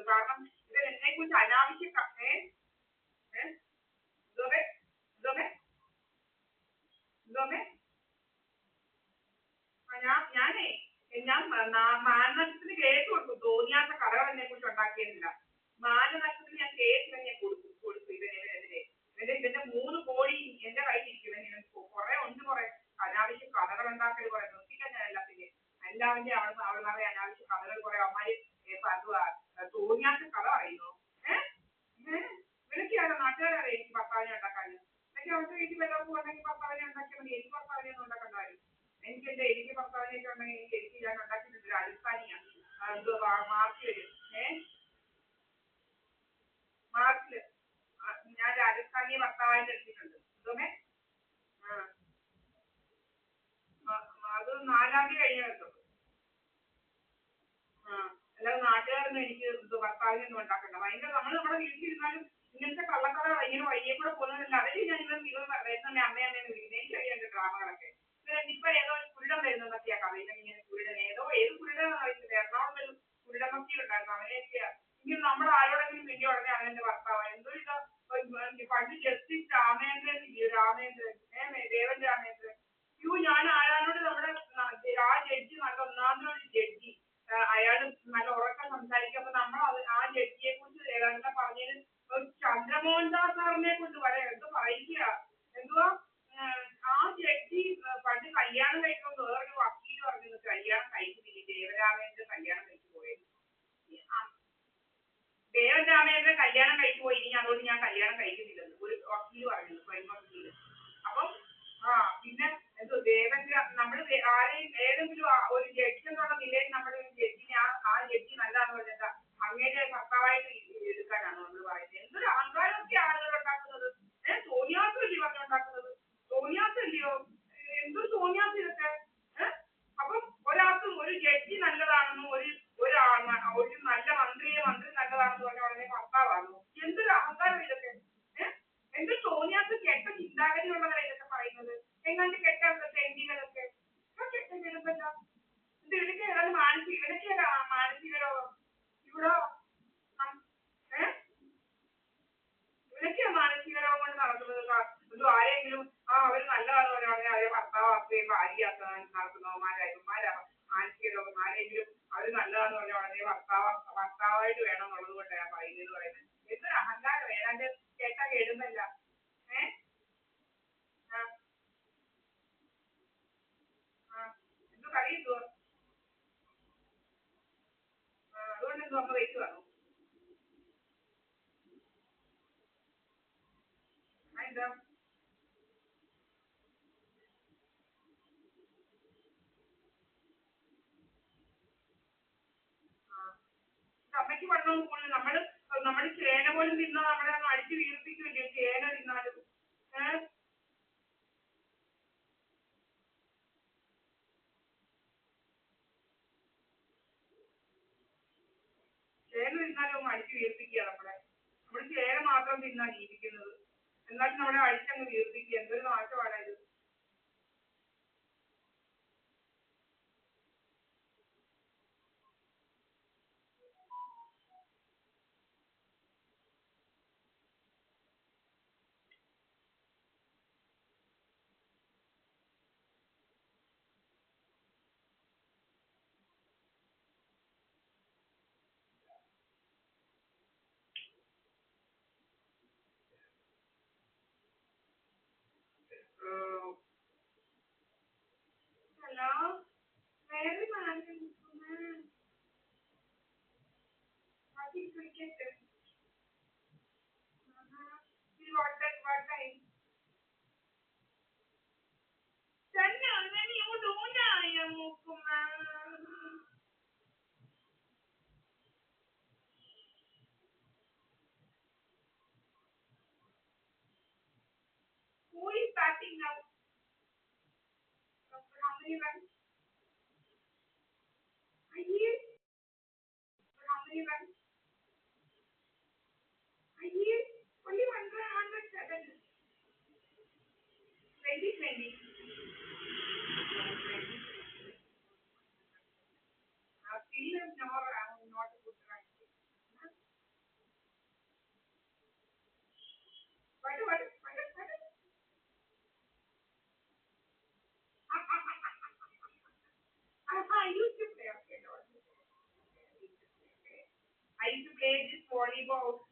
കൊടുക്കുന്നത്. കാരണം ഇവർ എന്നെ കുറിച്ച് അനാവശ്യ ഞാൻ മാനനഷ്ടത്തിന് കേസ് കൊടുത്തു. തോന്നിയാത്ത കഥകൾ എന്നെ കുറിച്ച് ഉണ്ടാക്കിയിട്ടില്ല. മാനനഷ്ടത്തിന് ഞാൻ കേസ് ഞാൻ കൊടുത്തു ഇവനെതിരെ. ഇവന്റെ 3 കോടി എന്റെ കയ്യിൽ ഇരിക്കും. കുറെ ഉണ്ട്, കുറെ അനാവശ്യ കഥകൾ ഉണ്ടാക്കൽ, കുറെ നിർത്തിക്കാൻ ഞാൻ എല്ലാത്തിന്റെ എല്ലാവരുടെ അവളുമാരെ അനാവശ്യ കഥകൾ കുറെ അവന്മാര് തോന്നിയാത്ത കഥ പറയുന്നു. ഇവരൊക്കെയാണ് നാട്ടുകാരാണ് എനിക്ക് ഭർത്താവിനെ ഉണ്ടാക്കാൻ. എനിക്ക് അവർക്ക് വീട്ടിൽ വല്ലവർക്കും ഉണ്ടെങ്കിൽ ഭർത്താവിനെ ഉണ്ടാക്കിയാൽ മതി. എനിക്ക് ഭർത്താവിനെ ഒന്നും ഉണ്ടാക്കേണ്ട കാര്യം. എനിക്ക് ഭർത്താവിനെയൊക്കെ ഉണ്ടെങ്കിൽ എനിക്ക് ഞാൻ ഉണ്ടാക്കിയിട്ടുണ്ട്. രാജസ്ഥാനിയാണ് മാർച്ച് വരും. മാർച്ചില് ഞാൻ രാജസ്ഥാനിയെ ഭർത്താവായിട്ട് എടുത്തിട്ടുണ്ട്. എന്തോമേ അത് 4-ാം തീയതി കഴിഞ്ഞ കേട്ടോ. അല്ലാതെ നാട്ടുകാരൊന്നും എനിക്ക് ഭർത്താവിനൊന്നും ഉണ്ടാക്കണ്ട. ഭയങ്കര നമ്മുടെ വീട്ടിലിരുന്നാലും ഇങ്ങനത്തെ കള്ളക്കഥ ഇങ്ങനെ വഴിയെ കൂടെ പോകുന്നതല്ല. അവര് ഞാൻ ഇവർ വരുന്ന അമ്മയമ്മേന്ന് വിളിക്കുന്നത്. എനിക്ക് അറിയാം ഡ്രാമകളൊക്കെ. ഇപ്പൊ ഏതോ ഒരു കുരുടം വരുന്നതൊക്കെയാ കഥയിൽ. ഇങ്ങനെ കുരുടൻ ഏത് കുരുടനാണെന്ന് അറിയത്തില്ല. എറണാകുളം ഒരു കുരുടമൊക്കെ ഉണ്ടായിരുന്നു. അവനെയൊക്കെയാ ഇങ്ങനെ നമ്മൾ ആരോടെങ്കിലും വലിയ ഉടനെ അവന്റെ ഭർത്താവ് എന്തോ ഇതാ. പണ്ട് ജസ്റ്റിസ് രാമേന്ദ്രൻ ദേവൻ രാമേന്ദ്രൻ. ഞാൻ ആരാനോട് നമ്മുടെ ആ ജഡ്ജി നല്ല ഒന്നാമതൊരു ജഡ്ജി, അയാള് നല്ല ഉറക്കം സംസാരിക്കുമ്പോ നമ്മൾ ആ ജഡ്ജിയെ കുറിച്ച് ഏതാണ്ട് പറഞ്ഞതിന് ചന്ദ്രമോഹൻ ദാസ് സാറിനെ കൊണ്ട് പറയാം. എന്ത് പറയുക, എന്തുവാ ആ ജഡ്ജി പണ്ട് കല്യാണം കഴിക്കുമ്പോൾ വേറൊരു വക്കീല് പറഞ്ഞത് കല്യാണം കഴിക്കുന്നില്ല. ദേവരാമേന്ദ്രൻ കല്യാണം കഴിച്ചു പോയത്. ദേവൻ രാമേന്ദ്രൻ കല്യാണം കഴിച്ചു പോയി. ഇനി അതുകൊണ്ട് ഞാൻ കല്യാണം കഴിക്കുന്നില്ലെന്ന് ഒരു വക്കീല് പറഞ്ഞത്, വക്കീല്. അപ്പം പിന്നെ എന്തോ നമ്മള് ആരെയും ഏതെങ്കിലും ഒരു ജഡ്ജി എന്നുള്ള നിലയിൽ നമ്മുടെ ജഡ്ജിനെ ആ ജഡ്ജി നല്ലതാന്ന് പറഞ്ഞാൽ അങ്ങേരെ ഭർത്താവായിട്ട് എടുക്കാനാണ് നമ്മൾ പറയുന്നത്. എന്തൊരു അഹങ്കാരമൊക്കെ ആളുകൾ ഉണ്ടാക്കുന്നത്. തോന്നിയാസമല്ലേ പറഞ്ഞുണ്ടാക്കുന്നത്? തോന്നിയാസല്ലയോ? എന്തൊരു തോന്നിയാസം ഇതൊക്കെ. അപ്പം ഒരാൾക്ക് ഒരു ജഡ്ജി നല്ലതാണെന്നും ഒരു നല്ല മന്ത്രി നല്ലതാണെന്ന് പറഞ്ഞ ഉടനെ ഭർത്താവാകുന്നു. എന്തൊരു അഹങ്കാരം ഇതൊക്കെ. എന്തൊരു തോന്നിയാസം കെട്ട ചിന്താഗതിയുള്ളവരാണ് ഇതൊക്കെ പറയുന്നത്. എങ്ങാണ്ട് കെട്ടൊക്കെ എങ്കിലൊക്കെ കെട്ട ചെറുപ്പല്ല. ഇവരൊക്കെ ഏതാണ്ട് മാനസിക രോഗം ഇവിടെ ഇവരൊക്കെയാ മാനസിക രോഗം കൊണ്ട് നടക്കുന്നത്. എന്തോ ആരെങ്കിലും അവര് നല്ലതാണെന്ന് പറഞ്ഞാൽ അവരെ ഭർത്താവാക്കുകയും ഭാര്യയാക്കാൻ നടക്കുന്നവന്മാരായിരുന്നു മാനസിക രോഗം. ആരെങ്കിലും അവര് നല്ലതാന്ന് പറഞ്ഞ ഉടനെ ഭർത്താവായിട്ട് വേണം എന്നുള്ളത് കൊണ്ടാണ് പറയുന്നത്. എന്തൊരു അഹങ്കാരം. ഏതാണ്ട് കേട്ടാ കേടുന്നല്ല. എന്ത് കറി എന്തുവാ? അതുകൊണ്ട് എന്തോ അമ്മ വെച്ച് കാണും. എന്താ അമ്മയ്ക്ക് പണ്ടൊന്നും കൂടുതൽ നമ്മള് ചേന പോലും തിന്നാ നമ്മളെ അങ്ങ് അടിച്ച് വീർപ്പിക്കില്ലേ. ചേന തിന്നാലും അടിച്ച് വീർപ്പിക്കുക. നമ്മള് ചേന മാത്രം തിന്നാ ജീവിക്കുന്നത്. എന്നാലും നമ്മളെ അടിച്ചങ്ങ് വീർപ്പിക്കുക. എന്തൊരു നാശമാണ് ഇത്. ഹലോ, വേറെ മാറ്റി ക്രിക്കറ്റ് തന്നെ അങ്ങനെ ഊനായ നോക്കുന്ന Who is batting now? How many runs? I hear. How many runs? I hear. Only 107. 2020. Still not a good run. I used to play this volleyball,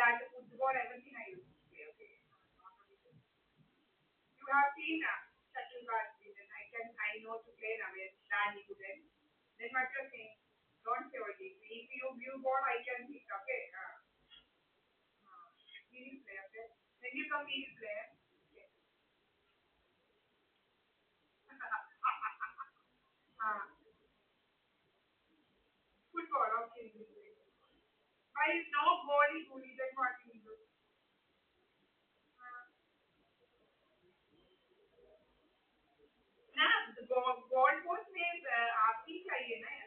that football, everything I used to play. Okay. You have seen shuttlecock. I know to play now. Then you couldn't. Then what you're saying? Don't say only. If you ball, I can hit. Okay. We will play. Okay. When you come, we will play. Okay. Football. Okay. Why is no volley? Then what you do? ना goal post में आपकी चाहिए ना